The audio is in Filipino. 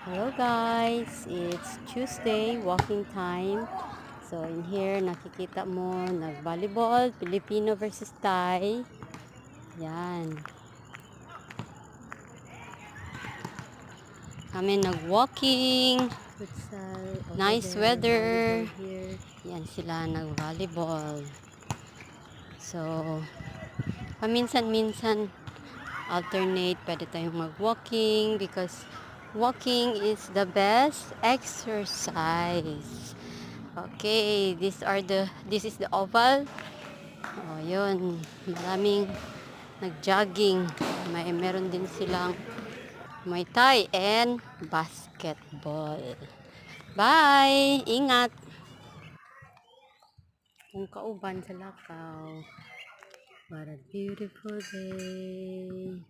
Hello guys, it's Tuesday walking time. So in here nakikita mo nag-volleyball, Filipino versus Thai. Yan. Kami nag-walking. Nice weather. Yan sila nag-volleyball. So paminsan-minsan alternate, pwede tayong mag-walking because walking is the best exercise. Okay, this is the oval. Oh, yun. Maraming nag-jogging. Meron din silang Muay Thai and basketball. Bye! Ingat! Kung kauban sa lakaw. What a beautiful day.